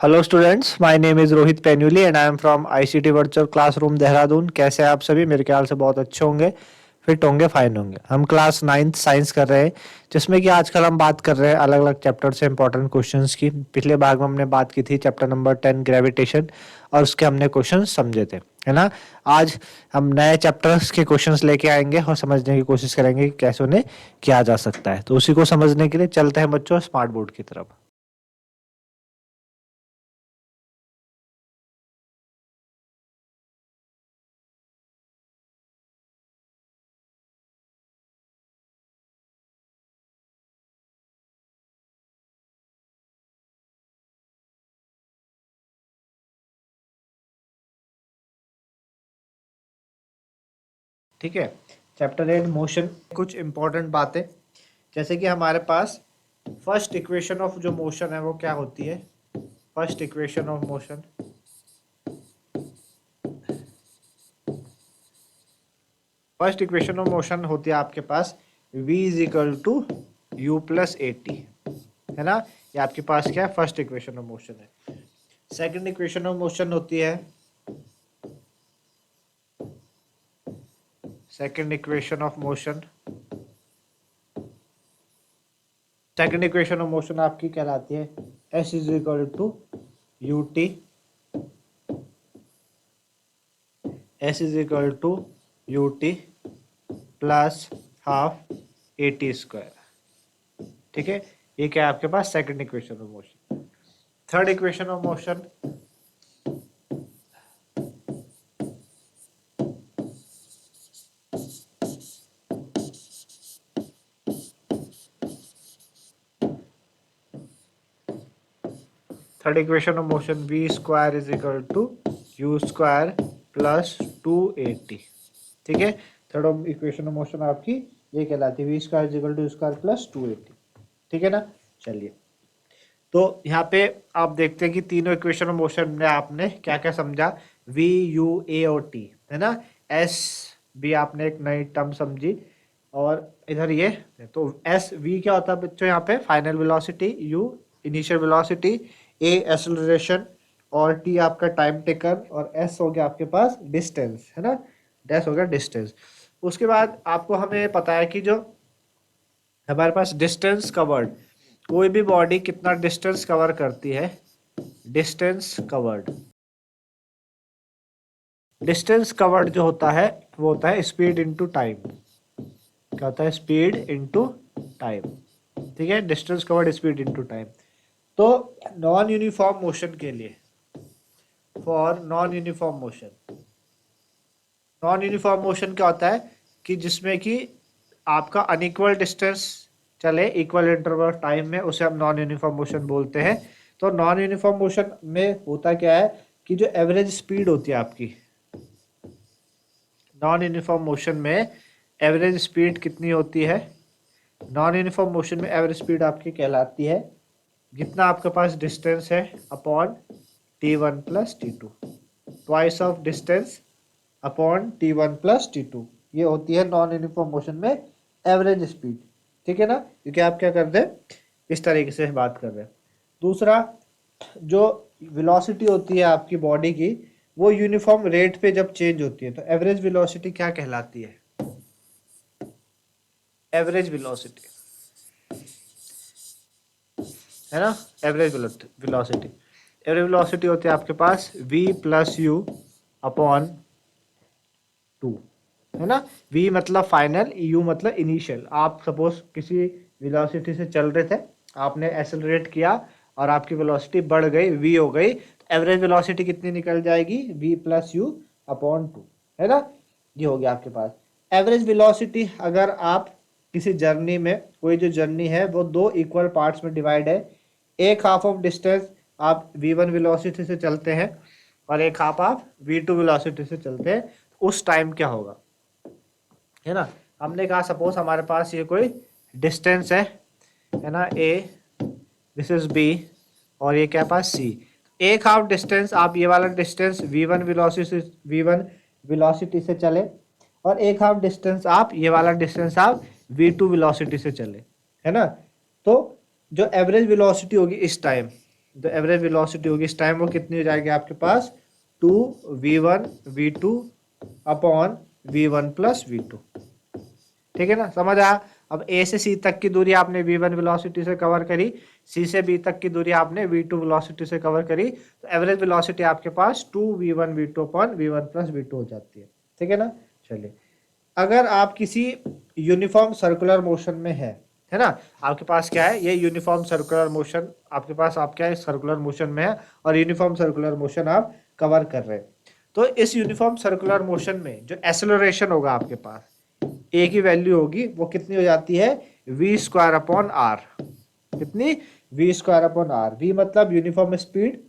Hello students, my name is Rohit Penuli and I am from ICT virtual classroom Dehradun. कैसे हैं आप सभी? मेरे ख्याल से बहुत अच्छे होंगे, फिट होंगे, फाइन होंगे। हम क्लास 9th साइंस कर रहे हैं, जिसमें कि आजकल हम बात कर रहे हैं अलग अलग चैप्टर से इंपॉर्टेंट क्वेश्चंस की। पिछले भाग में हमने बात की थी चैप्टर नंबर 10 ग्रेविटेशन, और उसके हमने क्वेश्चन समझे थे, है ना। आज हम नए चैप्टर्स के क्वेश्चंस लेके आएंगे और समझने की कोशिश करेंगे कि कैसे उन्हें किया जा सकता है। तो उसी को समझने के लिए चलते हैं बच्चों स्मार्ट बोर्ड की तरफ। ठीक है, चैप्टर 8 मोशन। कुछ इंपॉर्टेंट बातें, जैसे कि हमारे पास फर्स्ट इक्वेशन ऑफ जो मोशन है वो क्या होती है। First equation of motion, first equation of motion होती है आपके पास v is equal to u plus a t, है ना। ये आपके पास क्या है? फर्स्ट इक्वेशन ऑफ मोशन है। सेकंड इक्वेशन ऑफ मोशन होती है, second equation of motion, second equation of motion आपकी कहलाती है s is equal to u T, s is equal to u t plus half a t square. ठीक है, ये क्या है आपके पास? Second equation of motion. Third equation of motion, third equation of motion v square is equal to u square plus 280। ठीक है, third equation of motion आपकी ये कहलाती है v square is equal to u square plus 280। ठीक है ना। चलिए, तो यहाँ पे आप देखते हैं कि तीनों इक्वेशन ऑफ मोशन में आपने क्या क्या समझा। v u a और t, है ना। s भी आपने एक नई टर्म समझी, और इधर ये तो s v क्या होता है बच्चों? यहाँ पे final velocity, u initial velocity, a acceleration, और t आपका टाइम टेकन, और s हो गया आपके पास डिस्टेंस, है ना। डैश हो गया डिस्टेंस। उसके बाद आपको हमें पता है कि जो हमारे पास डिस्टेंस कवर्ड, कोई भी बॉडी कितना डिस्टेंस कवर करती है, डिस्टेंस कवर्ड, डिस्टेंस कवर्ड जो होता है वो होता है स्पीड इनटू टाइम। क्या होता है? Speed into time. ठीक है, distance covered speed into time. तो नॉन यूनिफॉर्म मोशन के लिए, for non uniform motion, non uniform motion क्या होता है कि जिसमें कि आपका अनइक्वल डिस्टेंस चले इक्वल इंटरवल टाइम में, उसे हम नॉन यूनिफॉर्म मोशन बोलते हैं। तो नॉन यूनिफॉर्म मोशन में होता क्या है कि जो एवरेज स्पीड होती है आपकी, नॉन यूनिफॉर्म मोशन में एवरेज स्पीड कितनी होती है? नॉन यूनिफॉर्म मोशन में एवरेज स्पीड आपकी कहलाती है जितना आपके पास डिस्टेंस है upon t1 plus t2, twice of distance upon t1 plus t2। ये होती है नॉन यूनिफॉर्म मोशन में एवरेज स्पीड। ठीक है ना, क्योंकि आप क्या कर रहे हैं, इस तरीके से बात कर रहे हैं। दूसरा, जो वेलोसिटी होती है आपकी बॉडी की, वो यूनिफॉर्म रेट पे जब चेंज होती है, तो एवरेज वेलोसिटी क्या कहलाती है? एवरेज वेलोसिटी, है ना। एवरेज वेलोसिटी, एवरेज वेलोसिटी होती है आपके पास v प्लस यू अपॉन 2, है ना। v मतलब फाइनल, u मतलब इनिशियल। आप सपोज किसी वेलोसिटी से चल रहे थे, आपने एक्सेलरेट किया और आपकी वेलोसिटी बढ़ गई, v हो गई, तो एवरेज वेलोसिटी कितनी निकल जाएगी? v प्लस यू अपॉन 2, है ना। ये हो गया आपके पास एवरेज वेलोसिटी। अगर आप किसी जर्नी में, कोई जो जर्नी है वो दो इक्वल पार्ट्स में डिवाइड है, एक हाफ ऑफ डिस्टेंस आप v1 वेलोसिटी से चलते हैं और एक हाफ आप v2 वेलोसिटी से चलते हैं, उस टाइम क्या होगा, है ना। हमने कहा सपोज हमारे पास ये कोई डिस्टेंस है ना, a, दिस इज b, और ये क्या पास c। एक हाफ डिस्टेंस आप ये वाला डिस्टेंस v1 वेलोसिटी से चले, और एक हाफ डिस्टेंस आप ये वाला डिस्टेंस आप v2 वेलोसिटी से चले, है ना। तो जो एवरेज वेलोसिटी होगी इस टाइम, जो एवरेज वेलोसिटी होगी इस टाइम वो कितनी हो जाएगी आपके पास 2v1 v2 upon v1 plus v2। ठीक है ना, समझ आया। अब ए से सी तक की दूरी आपने v1 वेलोसिटी से कवर करी, सी से बी तक की दूरी आपने v2 वेलोसिटी से कवर करी, तो एवरेज वेलोसिटी आपके पास 2v1 v2 upon v1 plus v2 हो जाती है। ठीक है ना। चलिए, अगर आप किसी यूनिफॉर्म सर्कुलर मोशन में है ना, आपके पास क्या है, ये यूनिफॉर्म सर्कुलर मोशन आपके पास, आप क्या है सर्कुलर मोशन में है और यूनिफॉर्म सर्कुलर मोशन आप कवर कर रहे हैं, तो इस यूनिफॉर्म सर्कुलर मोशन में जो एक्सेलरेशन होगा आपके पास ए की वैल्यू होगी वो कितनी हो जाती है वी स्क्वायर अपॉन आर। कितनी, v square upon r. V मतलब यूनिफॉर्म स्पीड,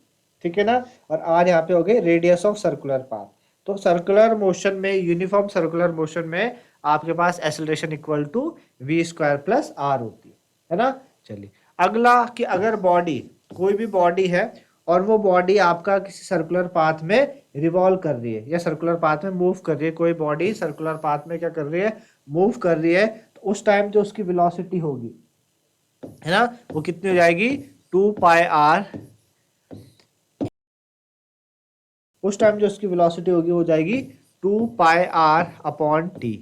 ठीक है ना, और आर यहाँ पे हो गए रेडियस ऑफ सर्कुलर पाथ। तो सर्कुलर मोशन में, यूनिफॉर्म सर्कुलर मोशन में आपके पास acceleration equal to v square plus r होती है ना। चलिए, अगला कि अगर बॉडी, कोई भी बॉडी है और वो बॉडी आपका किसी सर्कुलर पाथ में रिवॉल्व कर रही है या सर्कुलर पाथ में मूव कर रही है, कोई बॉडी सर्कुलर पाथ में क्या कर रही है, मूव कर रही है, तो उस टाइम जो उसकी वेलोसिटी होगी है ना, वो कितनी हो जाएगी 2πr। उस टाइम जो उसकी वेलोसिटी होगी वो जाएगी 2πr अपॉन टी।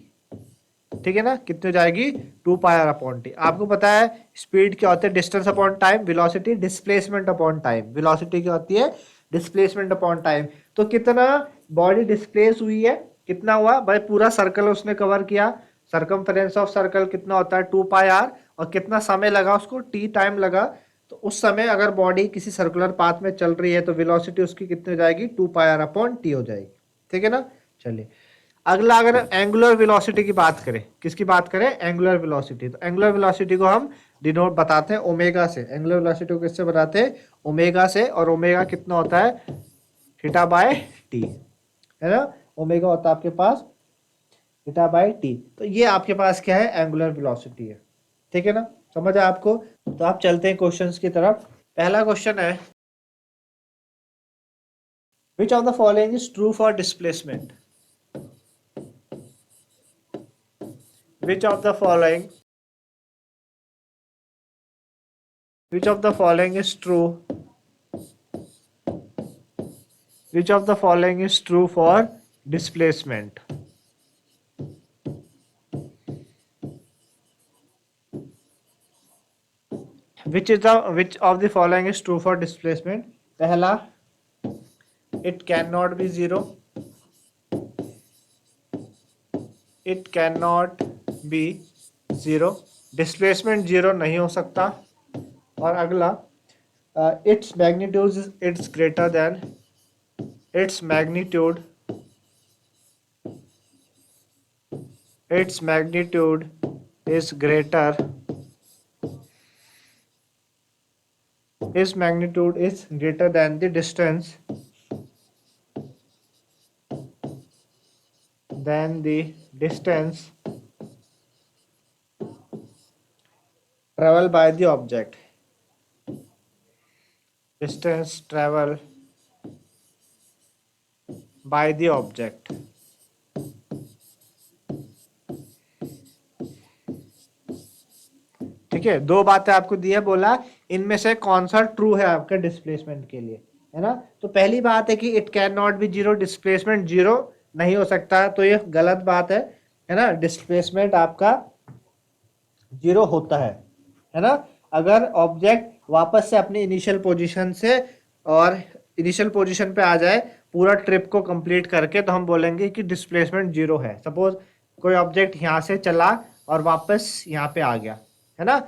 ठीक है ना, कितनी हो जाएगी 2πr अपॉन टी। आपको पता है स्पीड क्या होती है, distance upon time, velocity displacement upon time. Velocity क्या होती है, डिस्प्लेसमेंट अपॉन टाइम। तो कितना बॉडी डिस्प्लेस हुई है, कितना हुआ भाई, पूरा सर्कल उसने कवर किया, सर्कमफेरेंस ऑफ सर्कल कितना होता है 2πr, और कितना समय लगा उसको, टी टाइम लगा। तो उस समय अगर बॉडी किसी सर्कुलर पाथ में चल रही है तो वेलोसिटी उसकी कितनी हो जाएगी 2πr अपॉन टी हो जाएगी। ठीक है ना। चलिए, अगला अगर एंगुलर वेलोसिटी की बात करें, किसकी बात करें, एंगुलर वेलोसिटी, तो एंगुलर वेलोसिटी को हम डिनोट बताते हैं ओमेगा से। एंगुलर वेलोसिटी को किससे बताते हैं, ओमेगा से, और ओमेगा कितना होता है थीटा बाय टी, है ना। ओमेगा होता है आपके पास थीटा बाय टी। तो ये आपके पास क्या है, एंगुलर वेलोसिटी है। ठीक है ना, समझ आया आपको। तो आप चलते हैं क्वेश्चंस की तरफ। पहला क्वेश्चन है, which of the following is true for displacement. which of the following which of the following is true which of the following is true for displacement। which of the following is true for displacement। पहला, it cannot be zero, it cannot be zero, displacement zero नहीं हो सकता। और अगला, its magnitude is it's greater than its magnitude is greater its magnitude is greater than the distance traveled by the object। distance travel by the object। ठीक है, दो बातें आपको दी है, बोला इनमें से कौन सा ट्रू है आपके डिस्प्लेसमेंट के लिए, है ना। तो पहली बात है कि it can not be zero, displacement zero नहीं हो सकता, तो ये गलत बात है ना। डिस्प्लेसमेंट आपका जीरो होता है ना, अगर ऑब्जेक्ट वापस से अपनी इनिशियल पोजीशन से और इनिशियल पोजीशन पे आ जाए पूरा ट्रिप को कंप्लीट करके, तो हम बोलेंगे कि डिस्प्लेसमेंट जीरो है। सपोज कोई ऑब्जेक्ट यहाँ से चला और वापस यहाँ पे आ गया, है ना,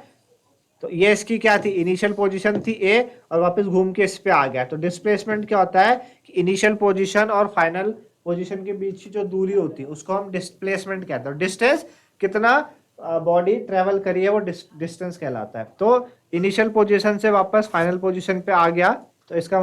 तो ये इसकी क्या थी, इनिशियल पोजीशन थी ए, और वापस घूम के इस पे आ गया। तो डिस्प्लेसमेंट क्या होता है कि इनिशियल पोजीशन और फाइनल पोजीशन के बीच की जो दूरी होती है उसको हम डिस्प्लेसमेंट कहते हैं। डिस्टेंस कितना बॉडी ट्रेवल करी है वो डिस्टेंस कहलाता है। तो इनिशियल पोजीशन से वापस फाइनल पोजीशन पे आ गया, तो इसका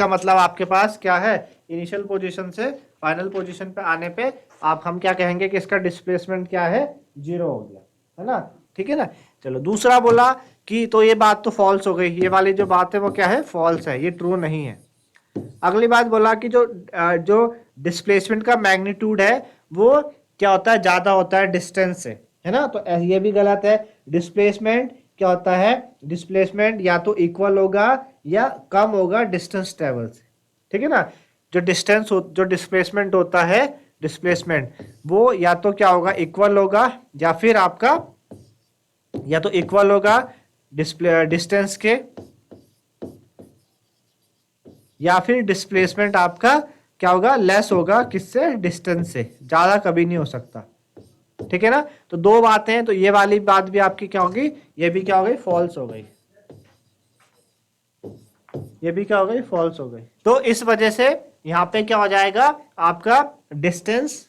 मतलब आपके पास क्या है, इनिशियल पोजीशन से फाइनल पोजीशन पे आने पे आप हम क्या कहेंगे कि इसका डिस्प्लेसमेंट क्या है, जीरो हो गया, है ना। ठीक है ना। चलो, दूसरा बोला कि तो ये बात तो फॉल्स हो गई, ये वाली जो बात है वो क्या है, फॉल्स है, ये ट्रू नहीं है। अगली बात बोला कि जो डिस्प्लेसमेंट का मैग्नीट्यूड है वो क्या होता है, ज्यादा होता है डिस्टेंस से, है ना। तो ये भी गलत है। डिस्प्लेसमेंट क्या होता है, डिस्प्लेसमेंट या तो इक्वल होगा या कम होगा डिस्टेंस ट्रेवल से, ठीक है ना। जो डिस्प्लेसमेंट होता है, डिस्प्लेसमेंट वो या तो क्या होगा, इक्वल होगा, या फिर आपका या तो इक्वल होगा डिस्टेंस के, या फिर डिस्प्लेसमेंट आपका क्या होगा, लेस होगा किससे, डिस्टेंस से, ज्यादा कभी नहीं हो सकता, ठीक है ना। तो दो बातें हैं, तो ये वाली बात भी आपकी क्या होगी, ये भी क्या हो गई, फॉल्स हो गई, ये भी क्या हो गई, फॉल्स हो गई। तो इस वजह से यहां पे क्या हो जाएगा, आपका डिस्टेंस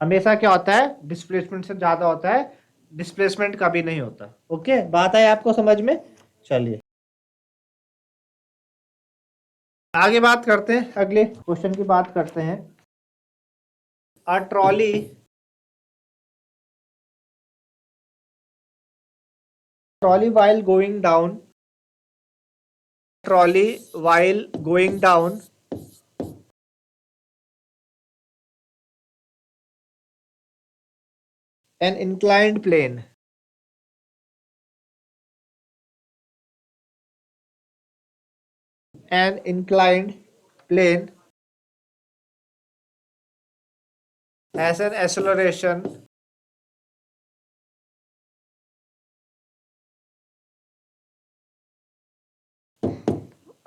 हमेशा क्या होता है, डिस्प्लेसमेंट से ज्यादा होता है, डिस्प्लेसमेंट कभी नहीं होता। ओके, बात है आपको समझ में। चलिए आगे बात करते हैं, अगले क्वेश्चन की बात करते हैं। A trolley while going down, trolley while going down an inclined plane, an inclined plane has an acceleration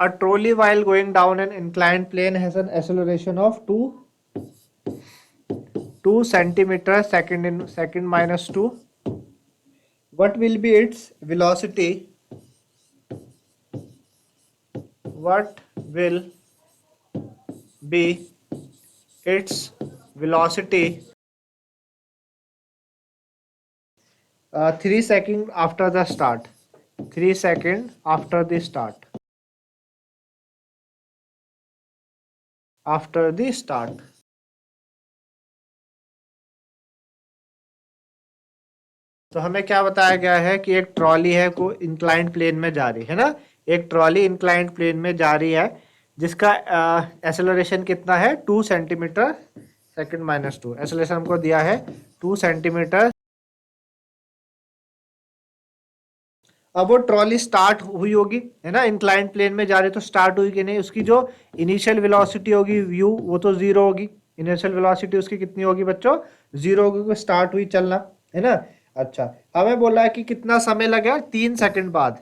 a trolley while going down an inclined plane has an acceleration of 2 centimeter second in second minus 2. What will be its velocity? What will be its velocity 3 seconds after the start? 3 seconds after the start. After the start. तो हमें क्या बताया गया है कि एक trolley है को इंक्लाइंड प्लेन में जा रही है ना, एक ट्रॉली इंक्लाइंड प्लेन में जा रही है जिसका एक्सेलरेशन कितना है, 2 सेंटीमीटर सेकंड माइनस 2, एक्सेलरेशन हमको दिया है 2 सेंटीमीटर। अब वो ट्रॉली स्टार्ट हुई होगी है ना, इंक्लाइंड प्लेन में जा रही, तो स्टार्ट हुई कि नहीं, उसकी जो इनिशियल वेलोसिटी होगी व्यू, वो तो जीरो होगी, इनिशियल वेलोसिटी उसकी कितनी होगी बच्चों, जीरो होगी, क्योंकि स्टार्ट हुई चलना, है ना। अच्छा, हमें बोला है कि कितना समय लगेगा, 3 सेकंड बाद,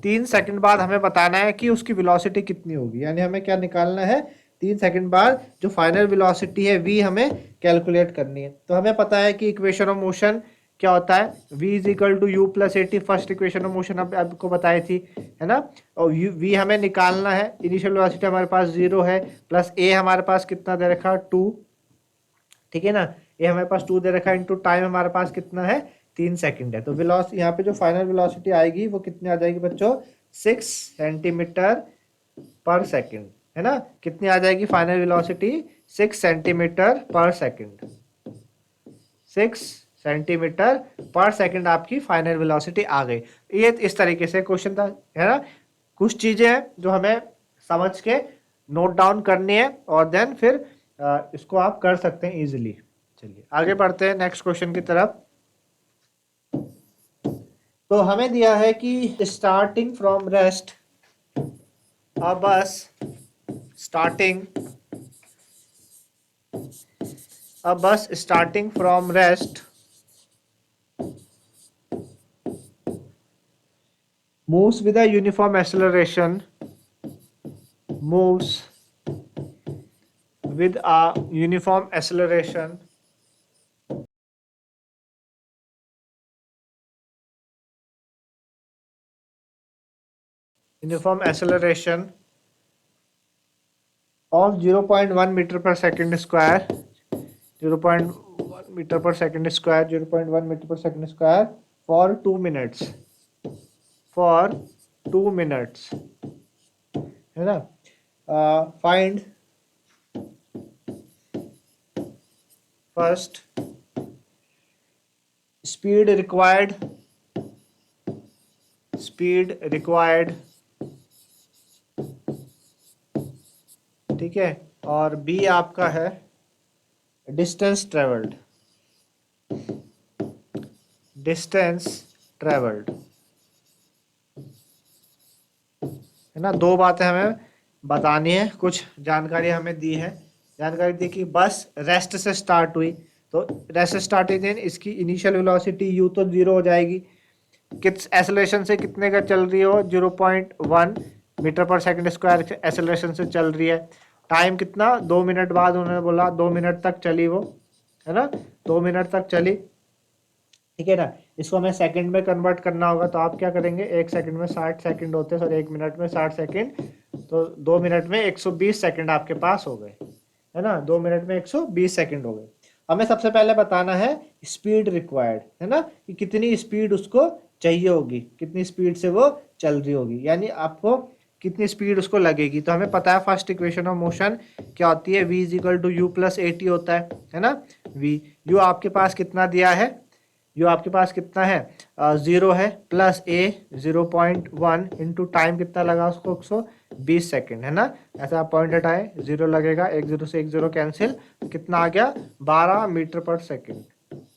3 सेकंड बाद हमें बताना है कि उसकी वेलोसिटी कितनी होगी, यानी हमें क्या निकालना है, 3 सेकंड बाद जो फाइनल वेलोसिटी है v हमें कैलकुलेट करनी है। तो हमें पता है कि इक्वेशन ऑफ मोशन क्या होता है, v is equal to u plus a t, first equation of motion आपको बताई थी, है ना। और v हमें निकालना है, इनिशियल वेलोसिटी हमारे पास 0 है, प्लस a हमारे पास कितना दे रखा, 2, ठीक है ना, ये हमारे पास 2 दे रखा है, इनटू टाइम हमारे पास कितना है, 3 सेकंड है। तो वेलोसिटी यहाँ पे जो फाइनल वेलोसिटी आएगी वो कितनी आ जाएगी बच्चों, 6 सेंटीमीटर पर सेकंड, है ना। कितनी आ जाएगी फाइनल वेलोसिटी, 6 सेंटीमीटर पर सेकंड, 6 सेंटीमीटर पर सेकंड आपकी फाइनल वेलोसिटी आ गई। ये इस तरीके से क्वेश्चन था, है ना। कुछ चीजें हैं जो हमें समझ के नोट डाउन करनी है, और देन फिर इसको आप कर सकते हैं इजीली। चलिए आगे बढ़ते हैं नेक्स्ट क्वेश्चन की तरफ। तो हमें दिया है कि स्टार्टिंग फ्रॉम रेस्ट अ बस, starting a bus starting from rest moves with a uniform acceleration, moves with a uniform acceleration uniform acceleration of 0.1 meter per second square, 0.1 meter per second square, 0.1 meter per second square for 2 minutes, for 2 minutes, है ना। Find first speed required, speed required, ठीक है, और B आपका है distance travelled, distance travelled, है ना। दो बातें हमें बतानी है, कुछ जानकारी हमें दी है। जानकारी दी कि बस रेस्ट से स्टार्ट हुई, तो रेस्ट से स्टार्ट हुई देन इसकी इनिशियल वेलोसिटी u तो 0 हो जाएगी, किस एसेलेरेशन से कितने का चल रही हो, 0.1 मीटर पर सेकंड स्क्वायर एसेलेरेशन से चल रही है। टाइम कितना, 2 मिनट बाद उन्होंने बोला 2 मिनट तक चली वो, है ना, 2 मिनट तक चली, ठीक है ना। इसको हमें सेकंड में कन्वर्ट करना होगा, तो आप क्या करेंगे, एक सेकंड में 60 सेकंड होते हैं, सर एक मिनट में 60 सेकंड, तो 2 मिनट में 120 सेकंड आपके पास हो गए, है ना, 2 मिनट में 120 सेकंड हो गए। हमें सबसे पहले बताना है स्पीड रिक्वायर्ड, है ना, कि कितनी स्पीड उसको चाहिए होगी, कितनी स्पीड से वो चल रही होगी, यानी आपको कितनी स्पीड उसको लगेगी। तो हमें पता है फर्स्ट इक्वेशन ऑफ मोशन क्या होती है, v is equal to u plus a t होता है ना। v u आपके पास कितना दिया है, जो आपके पास कितना है, 0 है, प्लस ए 0.1 इंटू टाइम कितना लगा उसको, 120 सेकेंड, है ना। ऐसा आप पॉइंट हटाए, 0 लगेगा, 1 0 से 1 0 कैंसिल, कितना आ गया, 12 मीटर पर सेकेंड,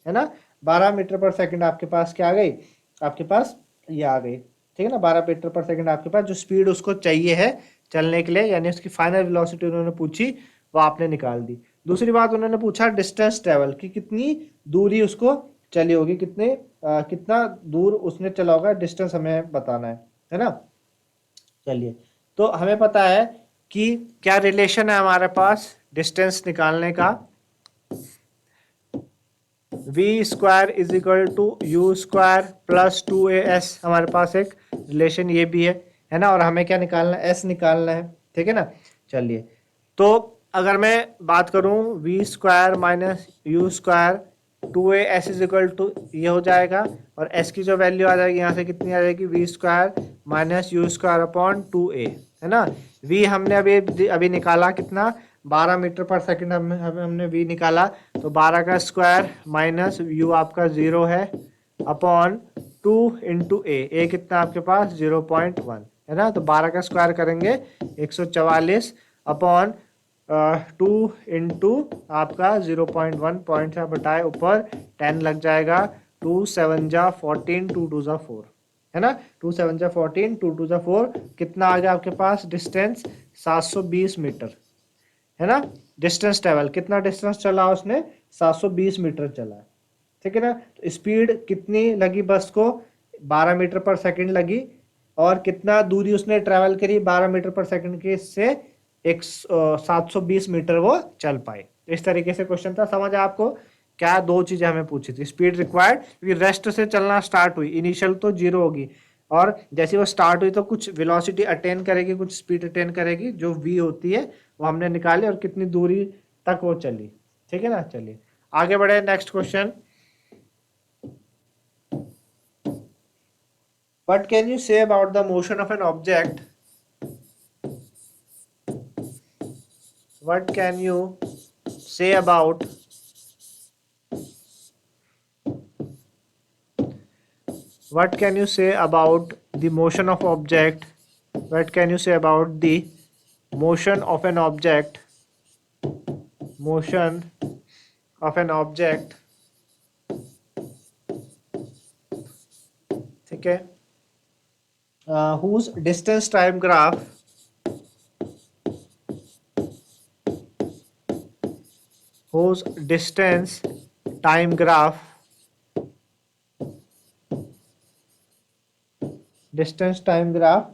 है ना। 12 मीटर पर सेकेंड आपके पास क्या आ गई, आपके पास ये आ गई, ठीक है ना। 12 मीटर पर सेकेंड आपके पास जो स्पीड उसको चाहिए है चलने के लिए, यानी उसकी फाइनल वेलोसिटी उन्होंने पूछी, वो आपने निकाल दी। दूसरी बात उन्होंने पूछा डिस्टेंस ट्रेवल की, कितनी दूरी उसको चली होगी, कितना दूर उसने चला होगा, डिस्टेंस हमें बताना है ना। चलिए, तो हमें पता है कि क्या रिलेशन है हमारे पास डिस्टेंस निकालने का, v square is equal to u square plus 2as, हमारे पास एक रिलेशन ये भी है ना। और हमें क्या निकालना है, s निकालना है, ठीक है ना। चलिए, तो अगर मैं बात करूं v square minus u square 2as is equal to ये हो जाएगा, और s की जो वैल्यू आ जाएगी यहाँ से कितनी आ जाएगी, v square minus u square upon 2a, है ना। v हमने अभी निकाला कितना, 12 मीटर पर सेकंड हमने v निकाला, तो 12 का स्क्वायर माइनस u आपका 0 है अपॉन 2 इंटू ए कितना आपके पास 0.1, है ना। तो 12 का स्क्वायर करेंगे 144 अपॉन 2 इंटू आपका 0.1, पॉइंट से बटाए ऊपर 10 लग जाएगा, 2 7 जा 14, 2 2 जा 4, है ना। 2 7 जा 14, 2 2 जा 4, कितना आ गया आपके पास डिस्टेंस, 720 मीटर, है ना। डिस्टेंस ट्रेवल, कितना डिस्टेंस चला उसने, 720 मीटर चला, ठीक है ना। तो स्पीड कितनी लगी बस को, 12 मीटर पर सेकंड लगी, और कितना दूरी उसने ट्रेवल करी 12 मीटर पर सेकंड के से 720 मीटर वो चल पाए। इस तरीके से क्वेश्चन था, समझ आया आपको। क्या दो चीजें हमें पूछी थी, स्पीड रिक्वायर्ड, क्योंकि रेस्ट से चलना स्टार्ट हुई, इनिशियल तो 0 होगी, और जैसे वो स्टार्ट हुई तो कुछ वेलोसिटी अटेन करेगी, कुछ स्पीड अटेन करेगी, जो v होती है वो हमने निकाली, और कितनी दूरी तक वो चली, ठीक है ना। चलिए आगे बढ़े, next question, what can you say about the motion of an object, what can you say about what can you say about the motion of object, what can you say about the motion of an object, motion of an object, ठीक है, whose distance time graph, whose distance time graph, distance time graph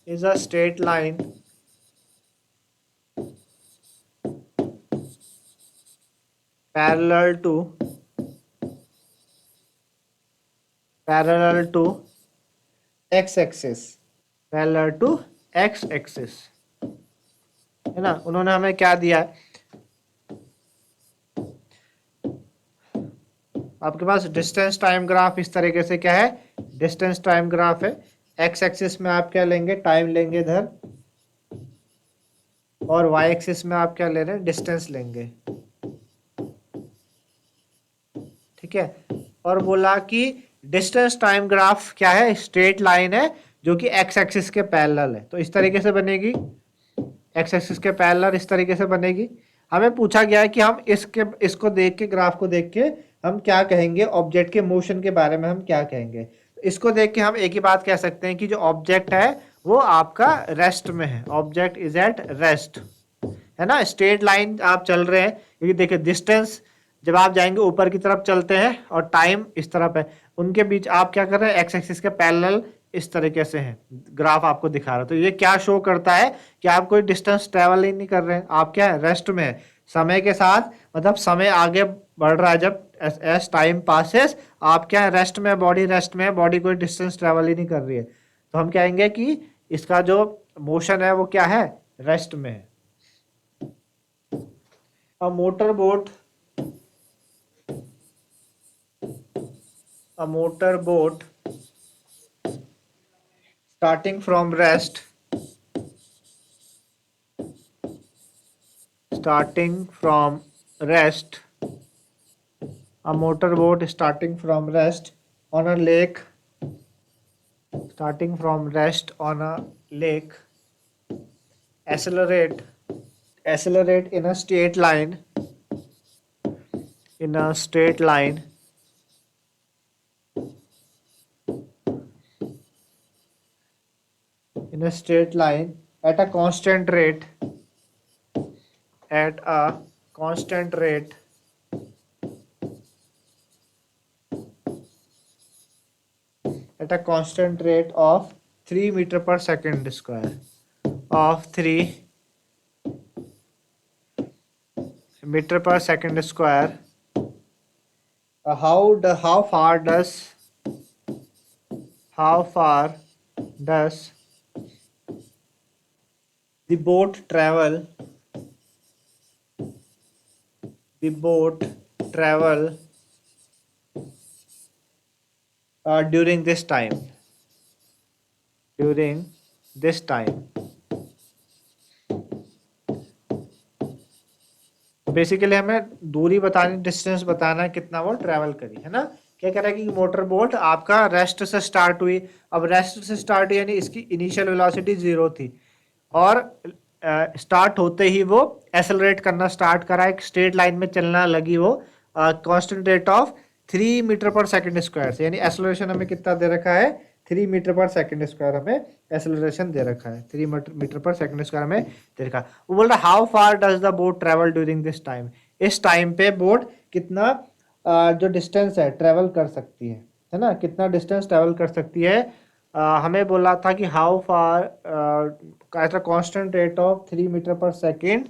is a straight line parallel to x axis, parallel to x axis, है ना। उन्होंने हमें क्या दिया है, आपके पास डिस्टेंस टाइम ग्राफ इस तरीके से क्या है, डिस्टेंस टाइम ग्राफ है, एक्स एक्सिस में आप क्या लेंगे, टाइम लेंगे इधर, और वाई एक्सिस में आप क्या ले रहे हैं, डिस्टेंस लेंगे, ठीक है। और बोला कि डिस्टेंस टाइम ग्राफ क्या है, स्ट्रेट लाइन है जो कि एक्स एक्सिस के पैरेलल है, तो इस तरीके से बनेगी, एक्स एक्सिस के पैरेलल इस तरीके से बनेगी। हमें पूछा गया है कि हम इसको देख के, ग्राफ को देख के हम क्या कहेंगे, ऑब्जेक्ट के मोशन के बारे में हम क्या कहेंगे। इसको देख के हम एक ही बात कह सकते हैं कि जो ऑब्जेक्ट है वो आपका रेस्ट में है, ऑब्जेक्ट इज एट रेस्ट, है ना। स्ट्रेट लाइन आप चल रहे हैं, क्योंकि देखिए डिस्टेंस जब आप जाएंगे ऊपर की तरफ चलते हैं और टाइम इस तरफ है, उनके बीच आप क्या कर रहे हैं, एक्स एक्सिस के पैरेलल इस तरीके से है, ग्राफ आपको दिखा रहा है। तो ये क्या शो करता है कि आप कोई डिस्टेंस ट्रेवल ही नहीं कर रहे हैं, आप क्या है, रेस्ट में है। समय के साथ मतलब समय आगे बढ़ रहा है, जब एस टाइम पासेस आप क्या है, रेस्ट में, बॉडी रेस्ट में है, बॉडी कोई डिस्टेंस ट्रेवल ही नहीं कर रही है। तो हम कहेंगे कि इसका जो मोशन है वो क्या है, रेस्ट में है। A motorboat, a motorboat starting from rest, starting from rest, a motorboat starting from rest on a lake, starting from rest on a lake, accelerate, accelerate in a straight line, in a straight line, in a straight line at a constant rate, at a constant rate, at a constant rate of 3 meter per second square, of 3 meter per second square. How far does the boat travel, the boat travel during this time, during this time? Basically हमें दूरी बतानी, distance बताना है कितना वो travel करी, है ना। क्या कह रहा है कि मोटर बोट आपका रेस्ट से स्टार्ट हुई, अब रेस्ट से स्टार्ट हुई यानी इसकी इनिशियल वेलोसिटी 0 थी, और स्टार्ट होते ही वो एक्सेलरेट करना स्टार्ट करा, एक स्ट्रेट लाइन में चलना लगी वो कांस्टेंट रेट ऑफ 3 मीटर पर सेकंड स्क्वायर से, यानी एक्सेलरेशन हमें कितना दे रखा है, 3 मीटर पर सेकंड स्क्वायर हमें एक्सेलरेशन दे रखा है, 3 मीटर पर सेकंड स्क्वायर हमें दे रखा है। वो बोल रहा है how far does the boat travel during this time, इस टाइम पे बोट कितना जो डिस्टेंस है ट्रेवल कर सकती है ना, कितना डिस्टेंस ट्रेवल कर सकती है। हमें बोला था कि how far at a constant rate of 3 metre per second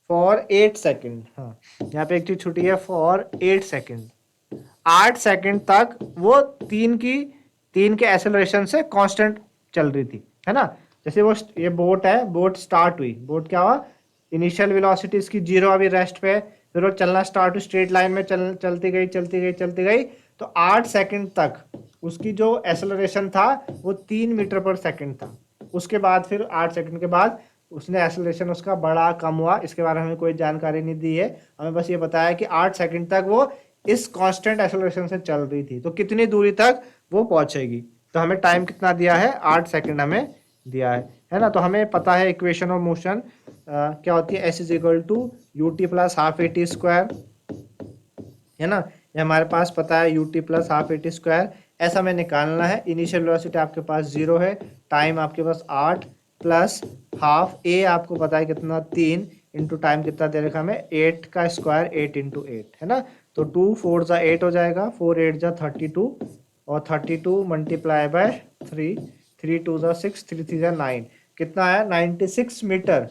for 8 second. हाँ, यहाँ पे एक चीज छुट्टी है, फॉर 8 सेकेंड, 8 सेकेंड तक वो तीन के एक्सेलरेशन से कांस्टेंट चल रही थी, है ना। जैसे वो ये बोट है, बोट स्टार्ट हुई, बोट क्या हुआ, इनिशियल वेलोसिटी इसकी 0, अभी रेस्ट पे है, फिर वो चलना स्टार्ट हुई, स्ट्रेट लाइन में चलती गई चलती गई चलती गई, तो 8 सेकेंड तक उसकी जो एक्सेलरेशन था वो 3 मीटर पर सेकेंड था। उसके बाद फिर 8 सेकेंड के बाद उसने एक्सेलरेशन उसका बड़ा कम हुआ, इसके बारे में हमें कोई जानकारी नहीं दी है, हमें बस ये बताया कि 8 सेकेंड तक वो इस कांस्टेंट एक्सेलरेशन से चल रही थी, तो कितनी दूरी तक वो पहुंचेगी। तो हमें टाइम कितना दिया है, 8 सेकेंड हमें दिया है ना। तो हमें पता है इक्वेशन ऑफ मोशन क्या होती है, s is equal to u t plus half a t square, है ना। ये हमारे पास पता है u t plus half a t square, ऐसा हमें निकालना है। इनिशियल वेलोसिटी आपके पास 0 है, टाइम आपके पास 8 प्लस हाफ ए आपको पता है कितना 3 इंटू टाइम कितना दे रखा हमें 8 का स्क्वायर 8 इंटू 8, है ना। तो 2 4 जा 8 हो जाएगा, 4 8 जा 32, और 32 मल्टीप्लाई बाय 3, 3 2 जा 6, 3 3 जा 9, कितना है 96 मीटर।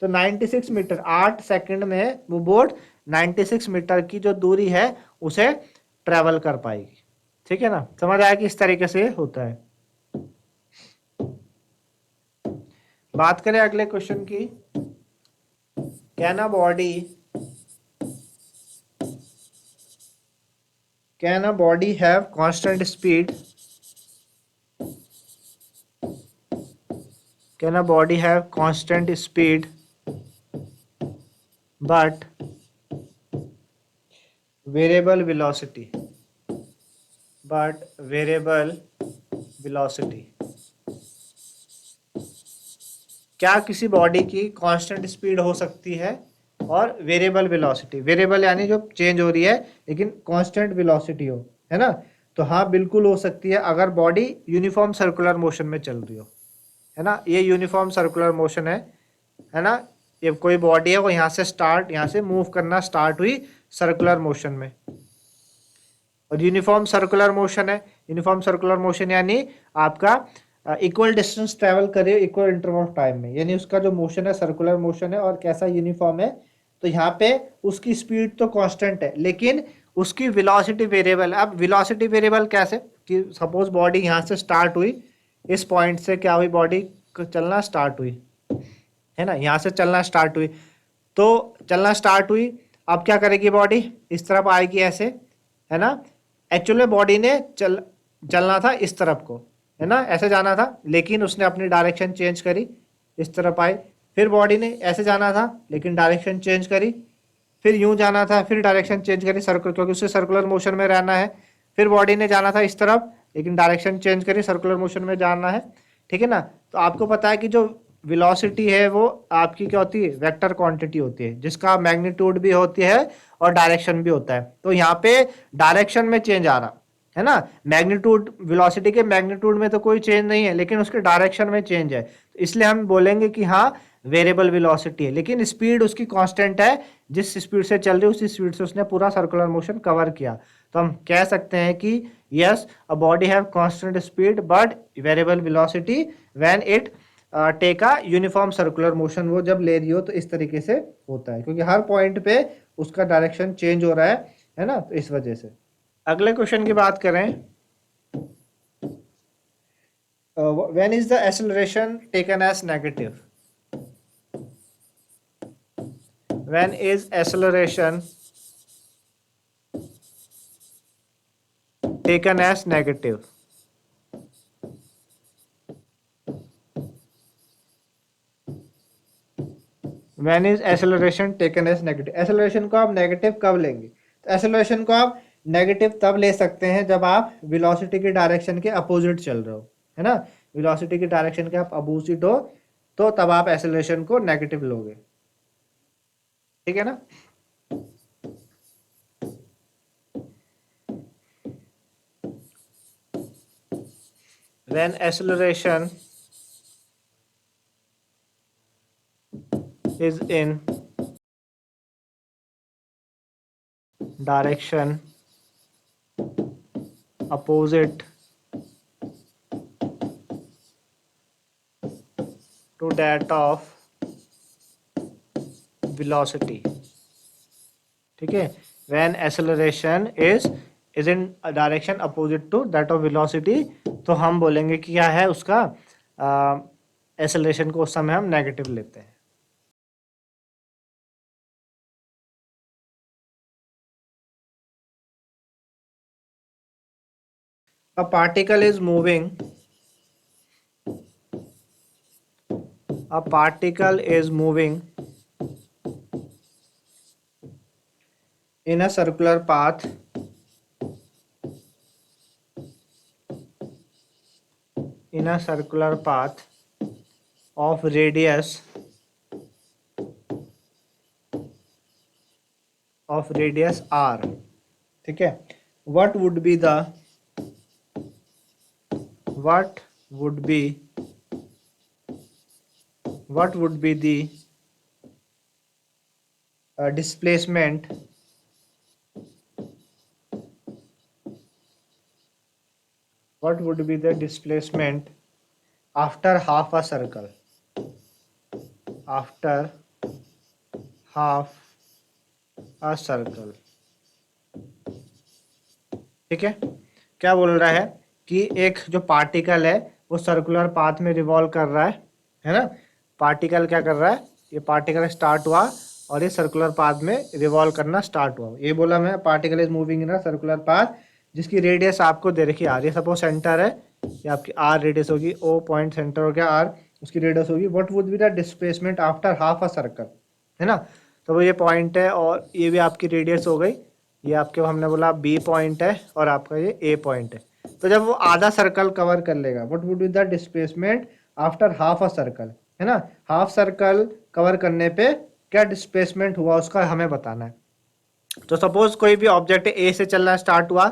तो 96 मीटर 8 सेकंड में वो बोट 96 मीटर की जो दूरी है उसे ट्रेवल कर पाएगी। ठीक है ना, समझ आया कि इस तरीके से होता है। बात करें अगले क्वेश्चन की, can a body have constant speed, can a body have constant speed but variable velocity, क्या किसी बॉडी की कांस्टेंट स्पीड हो सकती है और वेरिएबल वेलोसिटी, वेरिएबल यानी जो चेंज हो रही है लेकिन कांस्टेंट वेलोसिटी हो, है ना। तो हाँ बिल्कुल हो सकती है अगर बॉडी यूनिफॉर्म सर्कुलर मोशन में चल रही हो, है ना। ये यूनिफॉर्म सर्कुलर मोशन है ना। ये कोई बॉडी है वो यहाँ से मूव करना स्टार्ट हुई सर्कुलर मोशन में, और यूनिफॉर्म सर्कुलर मोशन है। यूनिफॉर्म सर्कुलर मोशन यानी आपका इक्वल डिस्टेंस ट्रेवल करे इक्वल इंटरवल ऑफ टाइम में, यानी उसका जो मोशन है सर्कुलर मोशन है और कैसा यूनिफॉर्म है। तो यहाँ पे उसकी स्पीड तो कांस्टेंट है लेकिन उसकी वेलोसिटी वेरिएबल है। अब वेलोसिटी वेरिएबल कैसे कि सपोज बॉडी यहाँ से स्टार्ट हुई, इस पॉइंट से क्या हुई, बॉडी चलना स्टार्ट हुई, है ना। यहाँ से चलना स्टार्ट हुई, तो चलना स्टार्ट हुई, अब क्या करेगी बॉडी, इस तरफ आएगी ऐसे, है ना। एक्चुअल में बॉडी ने चलना था इस तरफ को, है ना, ऐसे जाना था, लेकिन उसने अपनी डायरेक्शन चेंज करी, इस तरफ आई। फिर बॉडी ने ऐसे जाना था लेकिन डायरेक्शन चेंज करी, फिर यूं जाना था, फिर डायरेक्शन चेंज करी सर्कुलर, क्योंकि उसे सर्कुलर मोशन में रहना है। फिर बॉडी ने जाना था इस तरफ लेकिन डायरेक्शन चेंज करी, सर्कुलर मोशन में जाना है, ठीक है ना। तो आपको पता है कि जो वेलोसिटी है वो आपकी क्या होती है, वेक्टर क्वांटिटी होती है, जिसका मैग्नीट्यूड भी होती है और डायरेक्शन भी होता है। तो यहाँ पे डायरेक्शन में चेंज आ रहा है ना, मैग्नीट्यूड वेलोसिटी के मैग्नीट्यूड में तो कोई चेंज नहीं है लेकिन उसके डायरेक्शन में चेंज है, तो इसलिए हम बोलेंगे कि हाँ वेरिएबल वेलोसिटी है, लेकिन स्पीड उसकी कांस्टेंट है। जिस स्पीड से चल रही है उसी स्पीड से उसने पूरा सर्कुलर मोशन कवर किया। तो हम कह सकते हैं कि yes a body have constant speed but variable velocity when it take a uniform circular motion. वो जब ले रही हो तो इस तरीके से होता है क्योंकि हर पॉइंट पे उसका डायरेक्शन चेंज हो रहा है ना, तो इस वजह से। अगले क्वेश्चन की बात करें, when is the acceleration taken as negative, when is acceleration taken as negative? when is acceleration taken as negative? acceleration को आप नेगेटिव कब लेंगे, तो acceleration को आप नेगेटिव तब ले सकते हैं जब आप वेलोसिटी की डायरेक्शन के अपोजिट चल रहे हो, है ना। वेलोसिटी की डायरेक्शन के आप अपोजिट हो तो तब आप acceleration को नेगेटिव लोगे, ठीक है ना। when acceleration is in direction opposite to that of velocity, ठीक है। when acceleration is in a direction opposite to that of velocity, तो हम बोलेंगे कि क्या है उसका acceleration को उस समय हम नेगेटिव लेते हैं। a particle is moving a particle is moving in a circular path of radius r, ठीक है। what would be the displacement after half a circle, ठीक है। क्या बोल रहा है कि एक जो पार्टिकल है वो सर्कुलर पाथ में रिवॉल्व कर रहा है ना। पार्टिकल क्या कर रहा है, ये पार्टिकल स्टार्ट हुआ और ये सर्कुलर पाथ में रिवॉल्व करना स्टार्ट हुआ। ये बोला मैं particle is moving in a circular path जिसकी रेडियस आपको दे रखी आ रही है, सपोज सेंटर है, ये आपकी आर रेडियस होगी, ओ पॉइंट सेंटर हो गया आर, उसकी रेडियस होगी। What would be the displacement after half a circle, है ना। तो वो ये पॉइंट है और ये भी आपकी रेडियस हो गई, ये आपके हमने बोला बी पॉइंट है और आपका ये ए पॉइंट है। तो जब वो आधा सर्कल कवर कर लेगा, what would be the displacement after half a circle, है ना। हाफ सर्कल कवर करने पे क्या डिस्प्लेसमेंट हुआ उसका हमें बताना है। तो सपोज कोई भी ऑब्जेक्ट ए से चलना स्टार्ट हुआ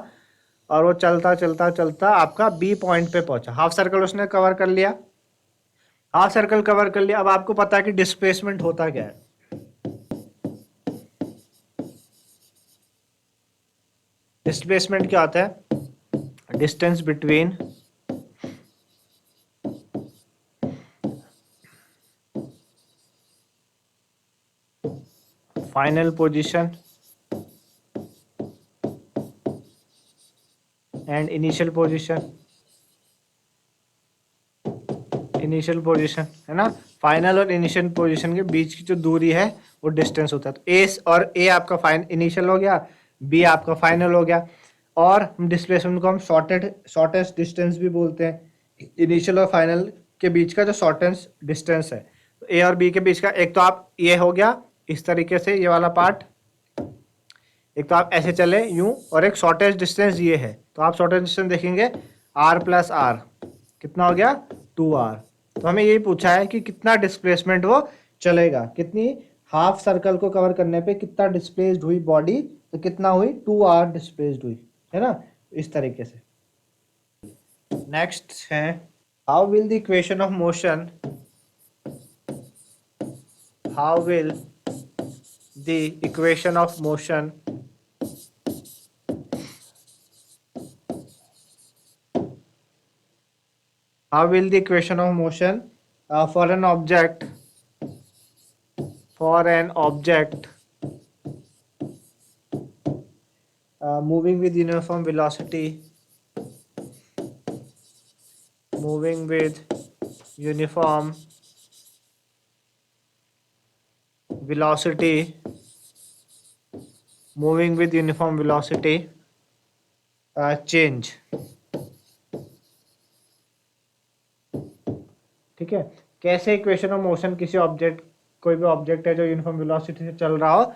और वो चलता चलता चलता आपका बी पॉइंट पे पहुंचा, हाफ सर्कल उसने कवर कर लिया, हाफ सर्कल कवर कर लिया। अब आपको पता है कि डिस्प्लेसमेंट होता क्या है। डिस्प्लेसमेंट क्या होता है? Distance between final position and initial position. Initial position है ना, फाइनल और इनिशियल पोजीशन के बीच की जो दूरी है वो डिस्टेंस होता है। तो ए और ए आपका इनिशियल हो गया, बी आपका फाइनल हो गया। और डिस्प्लेसमेंट को हम शॉर्टेस्ट डिस्टेंस भी बोलते हैं। इनिशियल और फाइनल के बीच का जो शॉर्टेस्ट डिस्टेंस है, तो ए और बी के बीच का, एक तो आप ये हो गया इस तरीके से ये वाला पार्ट, एक तो आप ऐसे चले यूं, और एक शॉर्टेस्ट डिस्टेंस ये है। तो आप शॉर्टेस्ट डिस्टेंस देखेंगे r प्लस आर कितना हो गया 2r। तो हमें यही पूछा है कि कितना डिस्प्लेसमेंट वो चलेगा, कितनी हाफ सर्कल को कवर करने पे कितना डिस्प्लेस्ड हुई बॉडी, तो कितना हुई 2r डिस्प्लेस्ड हुई, है ना, इस तरीके से। नेक्स्ट है how will the equation of motion, how will the equation of motion how will the equation of motion for an object moving with uniform velocity, moving with uniform velocity, moving with uniform velocity change। ठीक है, कैसे equation of motion किसी object, कोई भी object है जो uniform velocity से चल रहा हो,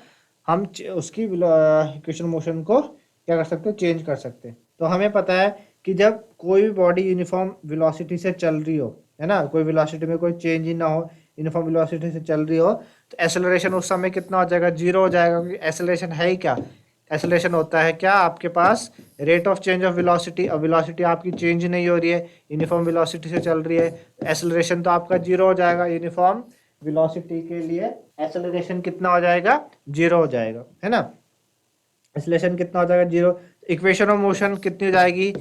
हम उसकी इक्वेशन मोशन को क्या कर सकते हैं, चेंज कर सकते हैं। तो हमें पता है कि जब कोई भी बॉडी यूनिफॉर्म वेलोसिटी से चल रही हो, है ना, कोई वेलोसिटी में कोई चेंज ही ना हो, यूनिफॉर्म वेलोसिटी से चल रही हो, तो एक्सेलरेशन उस समय कितना हो जाएगा, 0 हो जाएगा। क्योंकि एक्सेलरेशन है ही क्या, एक्सेलरेशन होता है क्या, आपके पास rate of change of velocity. अब वेलोसिटी आपकी चेंज नहीं हो रही है, यूनिफॉर्म वेलोसिटी से चल रही है, एक्सेलरेशन तो आपका 0 हो जाएगा। यूनिफॉर्म वेलोसिटी के लिए एक्सेलरेशन कितना हो जाएगा, 0 हो जाएगा, है ना। एक्सेलरेशन कितना हो जाएगा, 0। इक्वेशन ऑफ मोशन कितनी हो जाएगी,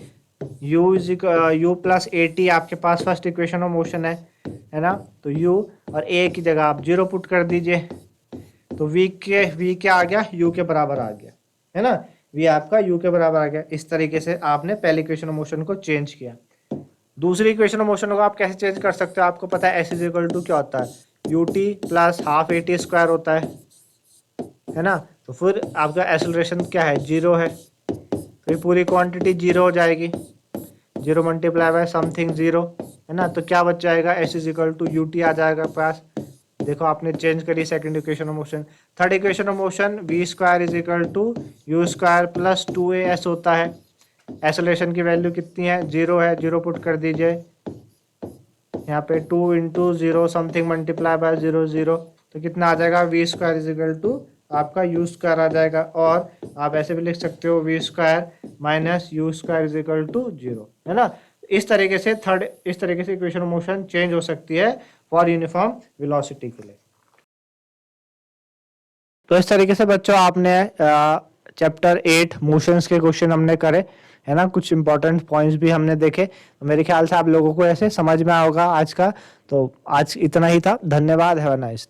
u प्लस ए टी आपके पास फर्स्ट इक्वेशन ऑफ मोशन है ना। तो u और a की जगह आप 0 पुट कर दीजिए, तो v क्या आ गया, u के बराबर आ गया, है ना, v आपका u के बराबर आ गया। इस तरीके से आपने पहली इक्वेशन ऑफ मोशन को चेंज किया। दूसरी इक्वेशन ऑफ मोशन को आप कैसे चेंज कर सकते हो, आपको पता है s इज इक्वल टू क्या होता है, ut plus half a t square होता है ना। तो फिर आपका एक्सेलरेशन क्या है, 0 है, तो ये पूरी क्वांटिटी 0 हो जाएगी, 0 मल्टीप्लाई बाय समथिंग 0, है ना। तो क्या बच जाएगा, s is equal to ut आ जाएगा पास। देखो आपने चेंज करी second equation of motion. Third equation of motion v square is equal to u square plus 2as होता है। एक्सेलरेशन की वैल्यू कितनी है, 0 है, 0 पुट कर दीजिए यहाँ पे, 2 इंटू 0 समथिंग मल्टीप्लाई बाय 0 0, तो कितना आ जाएगा, v square is equal to आपका u स्क्वायर आ जाएगा। और आप ऐसे भी लिख सकते हो v square minus u square is equal to 0, है ना। इस तरीके से इक्वेशन ऑफ मोशन चेंज हो सकती है फॉर यूनिफॉर्म वेलोसिटी के लिए। तो इस तरीके से बच्चों आपने चैप्टर 8 मोशंस के क्वेश्चन हमने करे, है ना, कुछ इंपॉर्टेंट पॉइंट्स भी हमने देखे। तो मेरे ख्याल से आप लोगों को ऐसे समझ में आएगा आज का। तो आज इतना ही था, धन्यवाद, हैव अ नाइस।